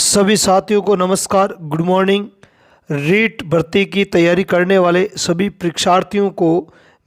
सभी साथियों को नमस्कार, गुड मॉर्निंग। रीट भर्ती की तैयारी करने वाले सभी परीक्षार्थियों को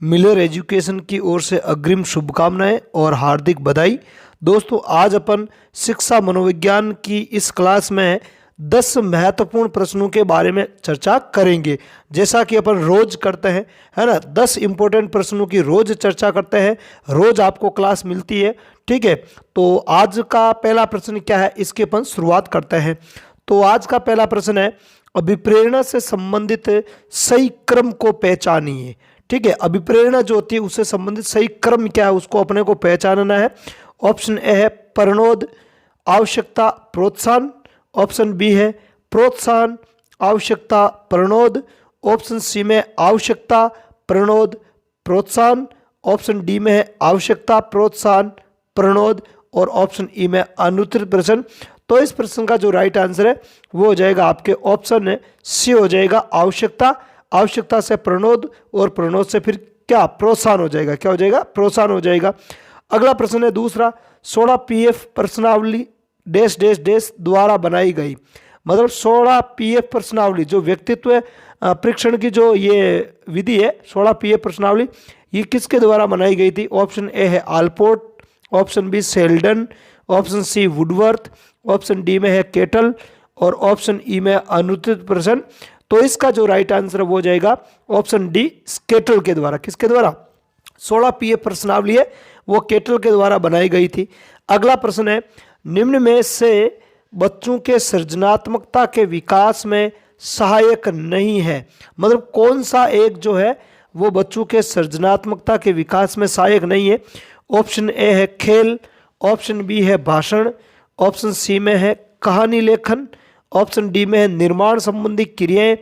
मिलर एजुकेशन की ओर से अग्रिम शुभकामनाएं और हार्दिक बधाई। दोस्तों, आज अपन शिक्षा मनोविज्ञान की इस क्लास में 10 महत्वपूर्ण प्रश्नों के बारे में चर्चा करेंगे। जैसा कि अपन रोज करते हैं, है ना, 10 इंपॉर्टेंट प्रश्नों की रोज चर्चा करते हैं, रोज आपको क्लास मिलती है। ठीक है, तो आज का पहला प्रश्न क्या है, इसके अपन शुरुआत करते हैं। तो आज का पहला प्रश्न है, अभिप्रेरणा से संबंधित सही क्रम को पहचानिए। ठीक है, अभिप्रेरणा जो होती है उससे संबंधित सही क्रम क्या है, उसको अपने को पहचानना है। ऑप्शन ए है प्रणोद, आवश्यकता, प्रोत्साहन। ऑप्शन बी है प्रोत्साहन, आवश्यकता, प्रणोद। ऑप्शन सी में आवश्यकता, प्रणोद, प्रोत्साहन। ऑप्शन डी में है आवश्यकता, प्रोत्साहन, प्रणोद। और ऑप्शन ई में अनुत्तरित प्रश्न। तो इस प्रश्न का जो राइट आंसर है वो हो जाएगा आपके ऑप्शन सी हो जाएगा, आवश्यकता। आवश्यकता से प्रणोद और प्रणोद से फिर क्या, प्रोत्साहन हो जाएगा। क्या हो जाएगा, प्रोत्साहन हो जाएगा। अगला प्रश्न है दूसरा, 16 पीएफ प्रश्नावली डैश डैश डैश द्वारा बनाई गई। मतलब 16 पीएफ प्रश्नावली, जो व्यक्तित्व परीक्षण की जो ये विधि है, 16 पीएफ प्रश्नावली, ये किसके द्वारा बनाई गई थी। ऑप्शन ए है Allport, option B Sheldon, option C Woodworth, option D में है केटल और ऑप्शन ई में अनुत्तरित प्रश्न। तो इसका जो राइट आंसर वो हो जाएगा ऑप्शन डी, केटल के द्वारा। किसके द्वारा, 16 पीएफ प्रश्नावली है वो केटल के द्वारा बनाई गई थी। अगला प्रश्न है, निम्न में से बच्चों के सृजनात्मकता के विकास में सहायक नहीं है। मतलब कौन सा एक जो है वो बच्चों के सृजनात्मकता के विकास में सहायक नहीं है। ऑप्शन ए है खेल, ऑप्शन बी है भाषण, ऑप्शन सी में है कहानी लेखन, ऑप्शन डी में है निर्माण संबंधी क्रियाएं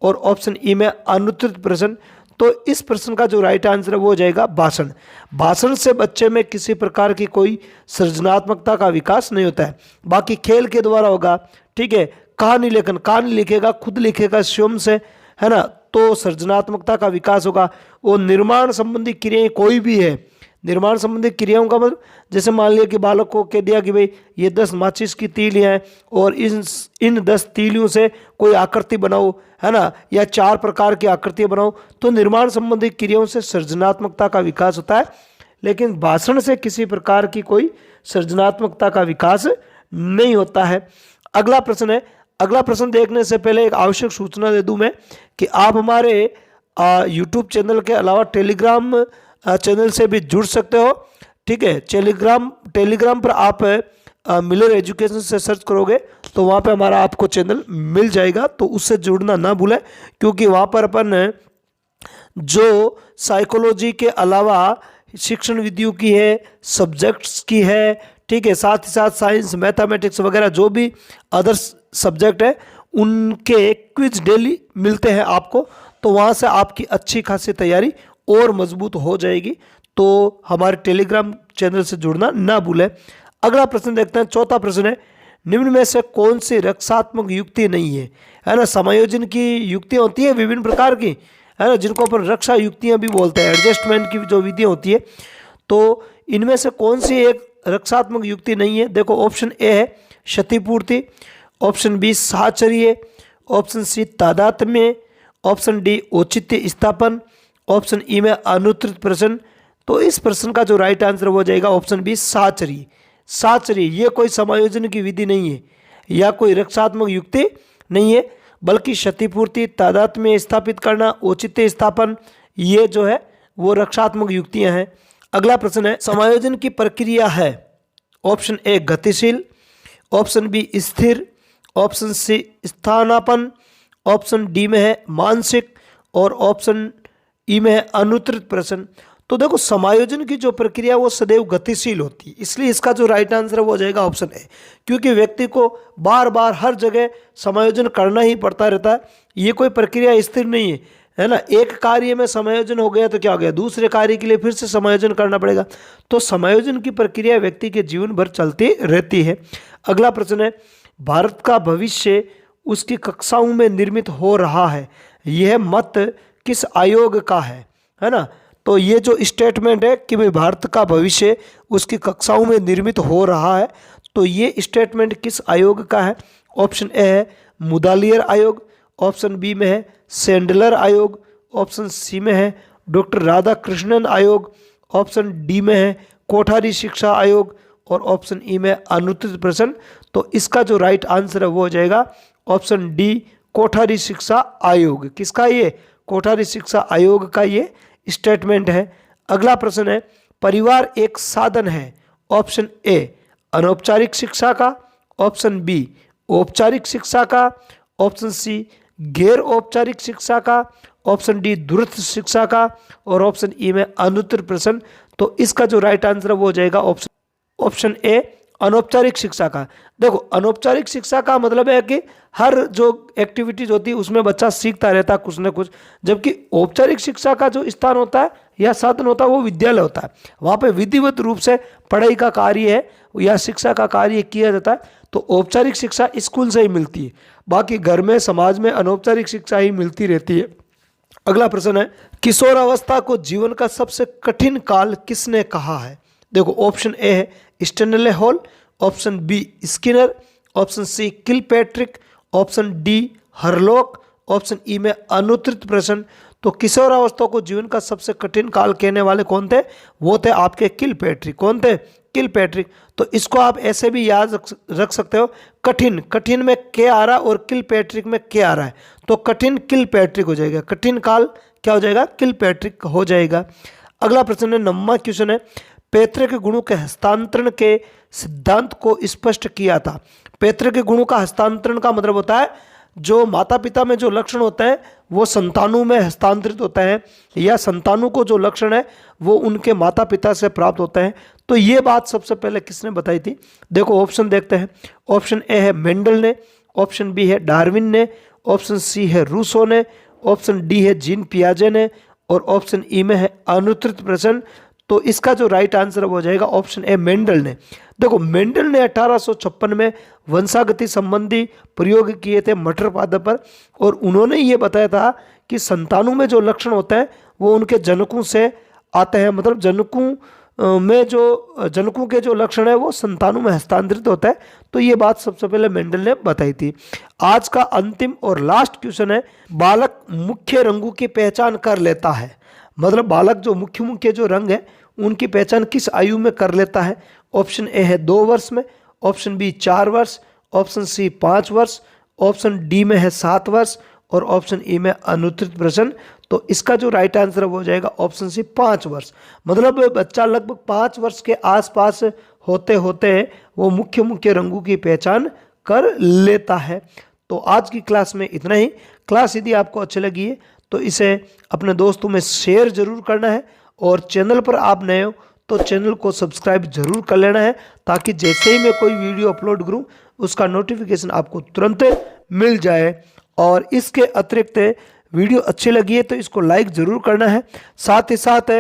और ऑप्शन ई में अनुत्तरित प्रश्न। तो इस प्रश्न का जो राइट आंसर है वो हो जाएगा भाषण। भाषण से बच्चे में किसी प्रकार की कोई सृजनात्मकता का विकास नहीं होता है, बाकी खेल के द्वारा होगा। ठीक है, कहानी लेखन, कहानी लिखेगा, खुद लिखेगा स्वयं से, है ना, तो सृजनात्मकता का विकास होगा। वो निर्माण संबंधी क्रियाएं कोई भी है, निर्माण संबंधी क्रियाओं का मतलब जैसे मान लिया कि बालक को कह दिया कि भाई ये 10 माचिस की तीलियां हैं और इन 10 तीलियों से कोई आकृति बनाओ, है ना, या 4 प्रकार की आकृतियां बनाओ, तो निर्माण संबंधी क्रियाओं से सृजनात्मकता का विकास होता है। लेकिन भाषण से किसी प्रकार की कोई सृजनात्मकता का विकास नहीं होता है। अगला प्रश्न है, अगला प्रश्न देखने से पहले एक आवश्यक सूचना दे दूं मैं कि आप हमारे यूट्यूब चैनल के अलावा टेलीग्राम चैनल से भी जुड़ सकते हो। ठीक है, टेलीग्राम पर आप मिलर एजुकेशन से सर्च करोगे तो वहाँ पे हमारा आपको चैनल मिल जाएगा, तो उससे जुड़ना ना भूलें, क्योंकि वहाँ पर अपन जो साइकोलॉजी के अलावा शिक्षण विधियों की है, सब्जेक्ट्स की है, ठीक है, साथ ही साथ साइंस, मैथमेटिक्स वगैरह जो भी अदर सब्जेक्ट है उनके क्विज डेली मिलते हैं आपको। तो वहाँ से आपकी अच्छी खासी तैयारी और मजबूत हो जाएगी। तो हमारे टेलीग्राम चैनल से जुड़ना ना भूलें। अगला प्रश्न देखते हैं, चौथा प्रश्न है, निम्न में से कौन सी रक्षात्मक युक्ति नहीं है ना। समायोजन की युक्तियां होती है विभिन्न प्रकार की, है ना, जिनको अपन रक्षा युक्तियां भी बोलते हैं, एडजस्टमेंट की जो विधियां होती है। तो इनमें से कौन सी एक रक्षात्मक युक्ति नहीं है। देखो, ऑप्शन ए है क्षतिपूर्ति, ऑप्शन बी साहचर्य, ऑप्शन सी तादात्म्य, ऑप्शन डी औचित्य स्थापन, ऑप्शन ई में अनुत्तरित प्रश्न। तो इस प्रश्न का जो राइट आंसर हो जाएगा ऑप्शन बी साहचर्य। साहचर्य ये कोई समायोजन की विधि नहीं है या कोई रक्षात्मक युक्ति नहीं है, बल्कि क्षतिपूर्ति, तादात्म्य स्थापित करना, औचित्य स्थापन, ये जो है वो रक्षात्मक युक्तियां हैं। अगला प्रश्न है, समायोजन की प्रक्रिया है। ऑप्शन ए गतिशील, ऑप्शन बी स्थिर, ऑप्शन सी स्थानापन्न, ऑप्शन डी में है मानसिक और ऑप्शन ई में है अनुत्तरित प्रश्न। तो देखो, समायोजन की जो प्रक्रिया वो सदैव गतिशील होती है, इसलिए इसका जो राइट आंसर है वो हो जाएगा ऑप्शन ए, क्योंकि व्यक्ति को बार बार हर जगह समायोजन करना ही पड़ता रहता है। ये कोई प्रक्रिया स्थिर नहीं है ना। एक कार्य में समायोजन हो गया तो क्या हो गया, दूसरे कार्य के लिए फिर से समायोजन करना पड़ेगा। तो समायोजन की प्रक्रिया व्यक्ति के जीवन भर चलती रहती है। अगला प्रश्न है, भारत का भविष्य उसकी कक्षाओं में निर्मित हो रहा है, यह मत किस आयोग का है ना। तो ये जो स्टेटमेंट है कि भाई भारत का भविष्य उसकी कक्षाओं में निर्मित हो रहा है, तो ये स्टेटमेंट किस आयोग का है। ऑप्शन ए है मुदालियर आयोग, ऑप्शन बी में है सेंडलर आयोग, ऑप्शन सी में है डॉक्टर राधाकृष्णन आयोग, ऑप्शन डी में है कोठारी शिक्षा आयोग और ऑप्शन ई में अनुत्तरित प्रश्न। तो इसका जो राइट आंसर है वो हो जाएगा ऑप्शन डी कोठारी शिक्षा आयोग। किसका? ये कोठारी शिक्षा आयोग का ये स्टेटमेंट है। अगला प्रश्न है परिवार एक साधन है। ऑप्शन ए अनौपचारिक शिक्षा का, ऑप्शन बी औपचारिक शिक्षा का, ऑप्शन सी गैर औपचारिक शिक्षा का, ऑप्शन डी दूरस्थ शिक्षा का और ऑप्शन ई में अनुत्तरित प्रश्न। तो इसका जो राइट आंसर है वो हो जाएगा ऑप्शन ए अनौपचारिक शिक्षा का। देखो अनौपचारिक शिक्षा का मतलब है कि हर जो एक्टिविटीज होती है उसमें बच्चा सीखता रहता है कुछ ना कुछ, जबकि औपचारिक शिक्षा का जो स्थान होता है या साधन होता है वो विद्यालय होता है। वहाँ पे विधिवत रूप से पढ़ाई का कार्य है या शिक्षा का कार्य किया जाता है। तो औपचारिक शिक्षा स्कूल से ही मिलती है, बाकी घर में समाज में अनौपचारिक शिक्षा ही मिलती रहती है। अगला प्रश्न है किशोरावस्था को जीवन का सबसे कठिन काल किसने कहा है? देखो ऑप्शन ए है Stanley Hall, option B Skinner, option C Kilpatrick, option D Hurlock, option E में अनुत्तरित प्रश्न। तो किशोरावस्था को जीवन का सबसे कठिन काल कहने वाले कौन थे? वो थे आपके किलपैट्रिक। कौन थे? किलपैट्रिक। तो इसको आप ऐसे भी याद रख सकते हो, कठिन, कठिन में के आ रहा और किलपैट्रिक में के आ रहा है, तो कठिन किलपैट्रिक हो जाएगा। कठिन काल क्या हो जाएगा? किलपैट्रिक हो जाएगा। अगला प्रश्न है 9वां क्वेश्चन है पैतृक गुणों के हस्तांतरण के सिद्धांत को स्पष्ट किया था। पैतृक गुणों का हस्तांतरण का मतलब होता है जो माता पिता में जो लक्षण होते हैं वो संतानों में हस्तांतरित होते हैं, या संतानों को जो लक्षण है वो उनके माता पिता से प्राप्त होते हैं। तो ये बात सबसे पहले किसने बताई थी? देखो ऑप्शन देखते हैं। ऑप्शन ए है मेंडल ने, ऑप्शन बी है डार्विन ने, ऑप्शन सी है रूसो ने, ऑप्शन डी है जीन पियाजे ने और ऑप्शन ई में है अनुत्तरित प्रश्न। तो इसका जो राइट आंसर हो जाएगा ऑप्शन ए मेंडल ने। देखो मेंडल ने 1856 में वंशागति संबंधी प्रयोग किए थे मटर पादप पर, और उन्होंने ये बताया था कि संतानों में जो लक्षण होते हैं वो उनके जनकों से आते हैं, मतलब जनकों में जो जनकों के जो लक्षण है वो संतानों में हस्तांतरित होता है। तो ये बात सबसे पहले मेंडल ने बताई थी। आज का अंतिम और लास्ट क्वेश्चन है बालक मुख्य रंगों की पहचान कर लेता है। मतलब बालक जो मुख्य मुख्य जो रंग है उनकी पहचान किस आयु में कर लेता है? ऑप्शन ए है 2 वर्ष में, ऑप्शन बी 4 वर्ष, ऑप्शन सी 5 वर्ष, ऑप्शन डी में है 7 वर्ष और ऑप्शन ई में अनुत्तरित प्रश्न। तो इसका जो राइट आंसर हो जाएगा ऑप्शन सी 5 वर्ष। मतलब बच्चा लगभग 5 वर्ष के आसपास होते होते वो मुख्य मुख्य रंगों की पहचान कर लेता है। तो आज की क्लास में इतना ही। क्लास यदि आपको अच्छी लगी है तो इसे अपने दोस्तों में शेयर जरूर करना है, और चैनल पर आप नए हो तो चैनल को सब्सक्राइब जरूर कर लेना है, ताकि जैसे ही मैं कोई वीडियो अपलोड करूं उसका नोटिफिकेशन आपको तुरंत मिल जाए। और इसके अतिरिक्त वीडियो अच्छी लगी है तो इसको लाइक ज़रूर करना है। साथ ही साथ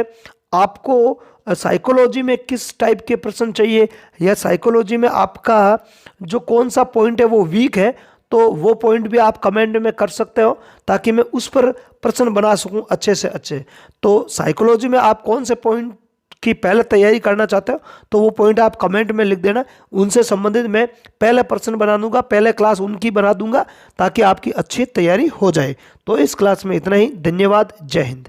आपको साइकोलॉजी में किस टाइप के प्रश्न चाहिए, या साइकोलॉजी में आपका जो कौन सा पॉइंट है वो वीक है, तो वो पॉइंट भी आप कमेंट में कर सकते हो, ताकि मैं उस पर प्रश्न बना सकूं अच्छे से अच्छे। तो साइकोलॉजी में आप कौन से पॉइंट की पहले तैयारी करना चाहते हो तो वो पॉइंट आप कमेंट में लिख देना, उनसे संबंधित मैं पहले प्रश्न बना दूंगा, पहले क्लास उनकी बना दूंगा, ताकि आपकी अच्छी तैयारी हो जाए। तो इस क्लास में इतना ही। धन्यवाद। जय हिंद।